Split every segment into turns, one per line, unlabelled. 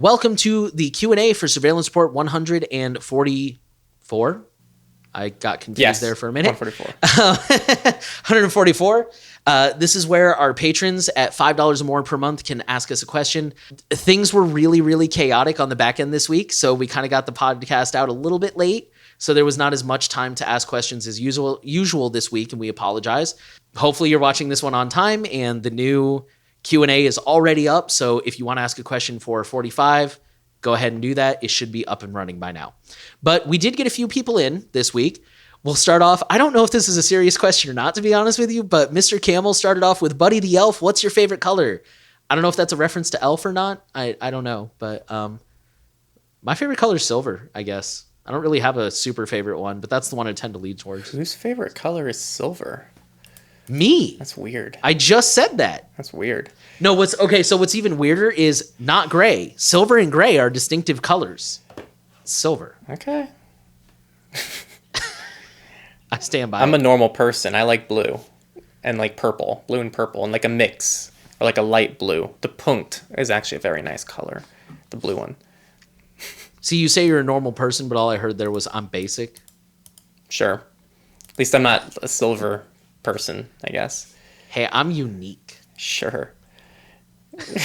Welcome to the Q&A for Surveillance Report 144. I got confused there for a minute.
144.
144. This is where our patrons at $5 or more per month can ask us a question. Things were really, really chaotic on the back end this week, so we kind of got the podcast out a little bit late, so there was not as much time to ask questions as usual this week, and we apologize. Hopefully you're watching this one on time, and the new Q&A is already up, so if you want to ask a question for 45, go ahead and do that. It should be up and running by now. But we did get a few people in this week. We'll start off. I don't know if this is a serious question or not, to be honest with you, but Mr. Camel started off with, Buddy the Elf, what's your favorite color? I don't know if that's a reference to elf or not. I don't know, but my favorite color is silver, I guess. I don't really have a super favorite one, but that's the one I tend to lead towards.
Whose favorite color is silver?
Me.
That's weird.
I just said that.
That's weird.
No, so what's even weirder is not gray. Silver and gray are distinctive colors. Silver.
Okay.
I stand by
I'm
it.
a normal person. I like blue and like purple, blue and purple, and like a mix or like a light blue. The punkt is actually a very nice color, the blue one.
See, you say you're a normal person, but all I heard there was I'm basic.
Sure. At least I'm not a silver person, I guess.
Hey, I'm unique.
Sure. Okay,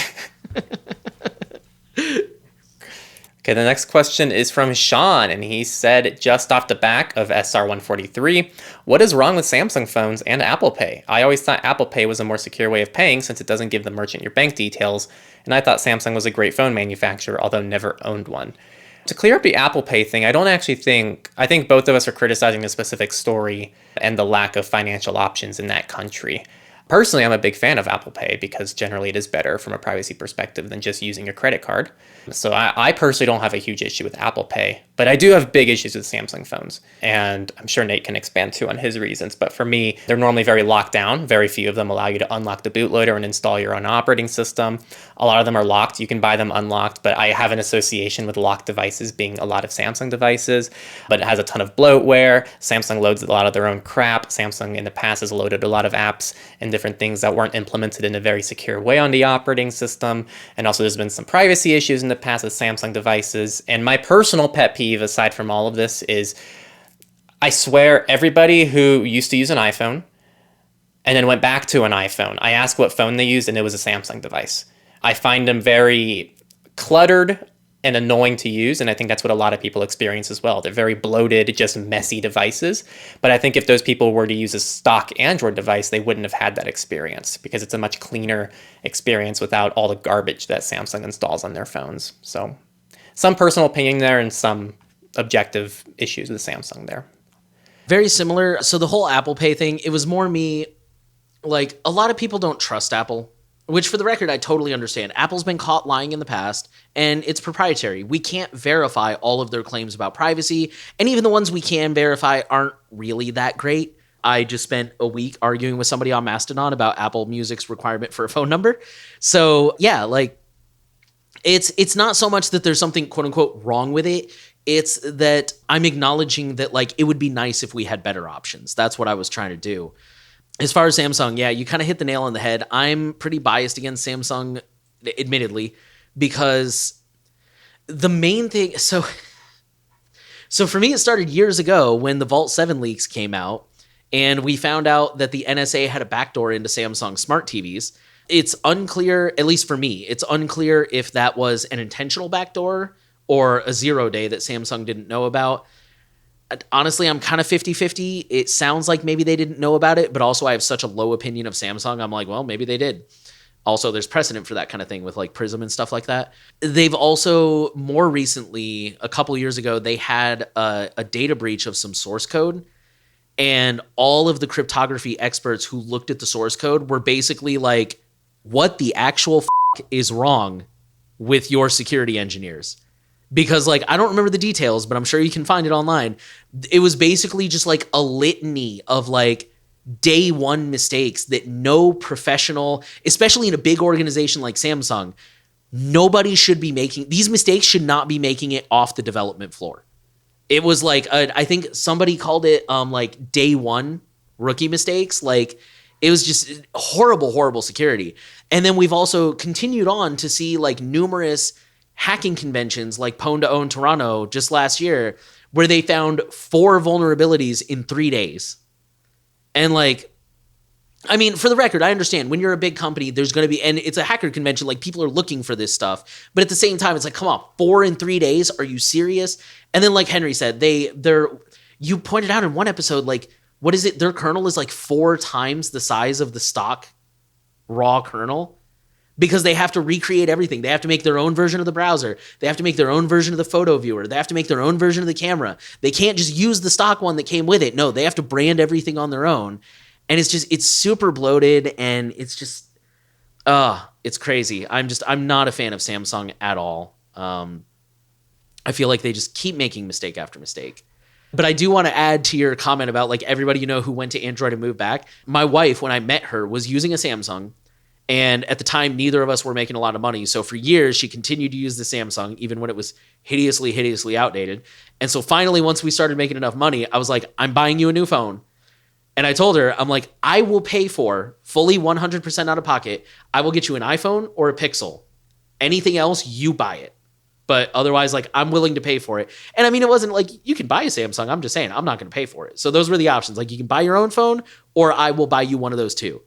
the next question is from Sean, and he said, just off the back of SR143, what is wrong with Samsung phones and Apple Pay? I always thought Apple Pay was a more secure way of paying since it doesn't give the merchant your bank details, and I thought Samsung was a great phone manufacturer, although never owned one. To clear up the Apple Pay thing, I think both of us are criticizing the specific story and the lack of financial options in that country. Personally, I'm a big fan of Apple Pay because generally it is better from a privacy perspective than just using a credit card. So I personally don't have a huge issue with Apple Pay, but I do have big issues with Samsung phones. And I'm sure Nate can expand too on his reasons. But for me, they're normally very locked down. Very few of them allow you to unlock the bootloader and install your own operating system. A lot of them are locked. You can buy them unlocked, but I have an association with locked devices being a lot of Samsung devices, but it has a ton of bloatware. Samsung loads a lot of their own crap. Samsung in the past has loaded a lot of apps and different things that weren't implemented in a very secure way on the operating system. And also there's been some privacy issues in the past with Samsung devices. And my personal pet peeve, aside from all of this, is I swear everybody who used to use an iPhone and then went back to an iPhone, I asked what phone they used and it was a Samsung device. I find them very cluttered and annoying to use, and I think that's what a lot of people experience as well. They're very bloated, just messy devices. But I think if those people were to use a stock Android device, they wouldn't have had that experience because it's a much cleaner experience without all the garbage that Samsung installs on their phones. So some personal opinion there and some objective issues with Samsung there.
Very similar. So the whole Apple Pay thing, it was more me, like a lot of people don't trust Apple. Which, for the record, I totally understand. Apple's been caught lying in the past, and it's proprietary. We can't verify all of their claims about privacy, and even the ones we can verify aren't really that great. I just spent a week arguing with somebody on Mastodon about Apple Music's requirement for a phone number. So, yeah, like, it's not so much that there's something, quote-unquote, wrong with it. It's that I'm acknowledging that, like, it would be nice if we had better options. That's what I was trying to do. As far as Samsung, yeah, you kind of hit the nail on the head. I'm pretty biased against Samsung, admittedly, because the main thing... So for me, it started years ago when the Vault 7 leaks came out, and we found out that the NSA had a backdoor into Samsung smart TVs. It's unclear, at least for me, it's unclear if that was an intentional backdoor or a 0-day that Samsung didn't know about. Honestly, I'm kind of 50-50. It sounds like maybe they didn't know about it, but also I have such a low opinion of Samsung. I'm like, well, maybe they did. Also, there's precedent for that kind of thing with like Prism and stuff like that. They've also, more recently, a couple years ago, they had a data breach of some source code. And all of the cryptography experts who looked at the source code were basically like, what the actual is wrong with your security engineers? Because, like, I don't remember the details, but I'm sure you can find it online. It was basically just, like, a litany of, like, day one mistakes that no professional, especially in a big organization like Samsung, nobody should be making. These mistakes should not be making it off the development floor. It was, like, I think somebody called it, like, day one rookie mistakes. Like, it was just horrible, horrible security. And then we've also continued on to see, like, numerous hacking conventions like Pwn to Own Toronto just last year, where they found 4 vulnerabilities in 3 days. And like, I mean, for the record, I understand when you're a big company, there's going to be, and it's a hacker convention, like people are looking for this stuff. But at the same time, it's like, come on, 4 in 3 days? Are you serious? And then like Henry said, you pointed out in one episode, like, what is it? Their kernel is like 4 times the size of the stock raw kernel because they have to recreate everything. They have to make their own version of the browser. They have to make their own version of the photo viewer. They have to make their own version of the camera. They can't just use the stock one that came with it. No, they have to brand everything on their own. And it's super bloated, and it's just, it's crazy. I'm not a fan of Samsung at all. I feel like they just keep making mistake after mistake. But I do want to add to your comment about like everybody who went to Android and moved back. My wife, when I met her, was using a Samsung. And at the time, neither of us were making a lot of money. So for years, she continued to use the Samsung, even when it was hideously, hideously outdated. And so finally, once we started making enough money, I was like, I'm buying you a new phone. And I told her, I'm like, I will pay for fully 100% out of pocket. I will get you an iPhone or a Pixel. Anything else, you buy it. But otherwise, like, I'm willing to pay for it. And I mean, it wasn't like you can buy a Samsung. I'm just saying, I'm not going to pay for it. So those were the options. Like, you can buy your own phone, or I will buy you one of those two.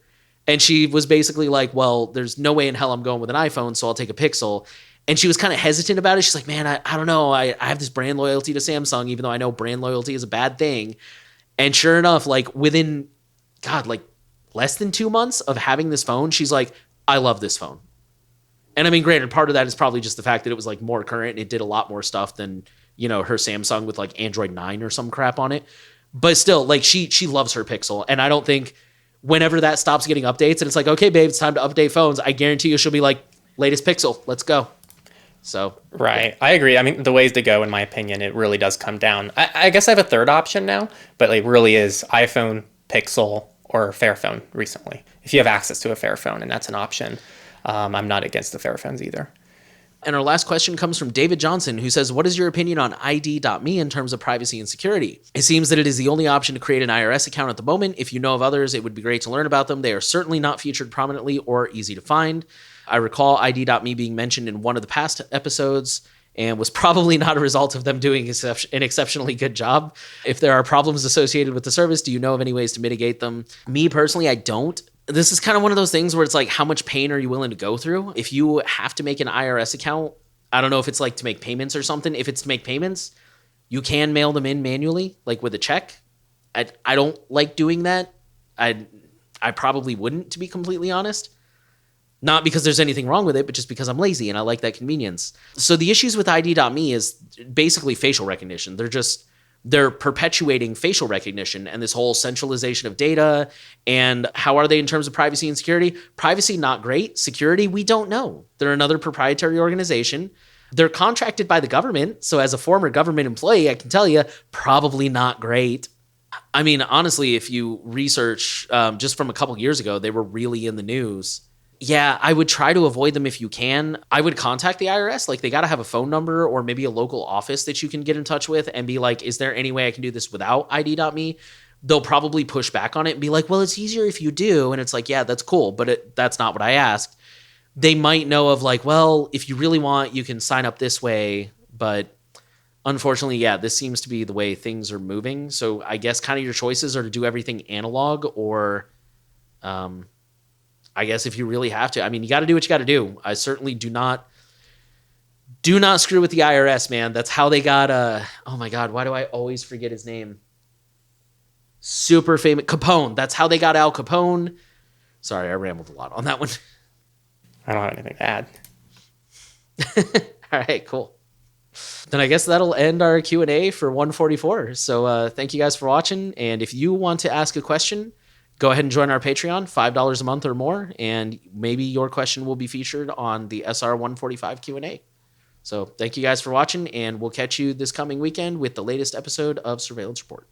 And she was basically like, well, there's no way in hell I'm going with an iPhone, so I'll take a Pixel. And she was kind of hesitant about it. She's like, man, I don't know. I have this brand loyalty to Samsung, even though I know brand loyalty is a bad thing. And sure enough, like within, like less than 2 months of having this phone, she's like, I love this phone. And I mean, granted, part of that is probably just the fact that it was like more current. It did a lot more stuff than, her Samsung with like Android 9 or some crap on it. But still, like she loves her Pixel. And I don't think whenever that stops getting updates and it's like, okay, babe, it's time to update phones, I guarantee you she'll be like, latest Pixel, let's go. So
right. I agree. I mean, the ways to go, in my opinion, it really does come down. I guess I have a third option now, but it really is iPhone, Pixel, or Fairphone recently. If you have access to a Fairphone, and that's an option. I'm not against the Fairphones either.
And our last question comes from David Johnson, who says, what is your opinion on ID.me in terms of privacy and security? It seems that it is the only option to create an IRS account at the moment. If you know of others, it would be great to learn about them. They are certainly not featured prominently or easy to find. I recall ID.me being mentioned in one of the past episodes and was probably not a result of them doing an exceptionally good job. If there are problems associated with the service, do you know of any ways to mitigate them? Me personally, I don't. This is kind of one of those things where it's like, how much pain are you willing to go through? If you have to make an IRS account, I don't know if it's like to make payments or something. If it's to make payments, you can mail them in manually, like with a check. I don't like doing that. I probably wouldn't, to be completely honest. Not because there's anything wrong with it, but just because I'm lazy and I like that convenience. So the issues with ID.me is basically facial recognition. They're perpetuating facial recognition and this whole centralization of data. And how are they in terms of privacy and security? Privacy, not great. Security, we don't know. They're another proprietary organization. They're contracted by the government. So as a former government employee, I can tell you, probably not great. I mean, honestly, if you research just from a couple years ago, they were really in the news. Yeah, I would try to avoid them if you can. I would contact the IRS. Like, they got to have a phone number or maybe a local office that you can get in touch with and be like, is there any way I can do this without ID.me? They'll probably push back on it and be like, well, it's easier if you do. And it's like, yeah, that's cool, but that's not what I asked. They might know of like, well, if you really want, you can sign up this way. But unfortunately, yeah, this seems to be the way things are moving. So I guess kind of your choices are to do everything analog or I guess if you really have to. I mean, you got to do what you got to do. I certainly do not screw with the IRS, man. That's how they got oh my God, why do I always forget his name? Super famous Capone. That's how they got Al Capone. Sorry, I rambled a lot on that one.
I don't have anything to add.
All right, cool. Then I guess that'll end our Q&A for 144. So thank you guys for watching. And if you want to ask a question, go ahead and join our Patreon, $5 a month or more, and maybe your question will be featured on the SR 145 Q&A. So thank you guys for watching, and we'll catch you this coming weekend with the latest episode of Surveillance Report.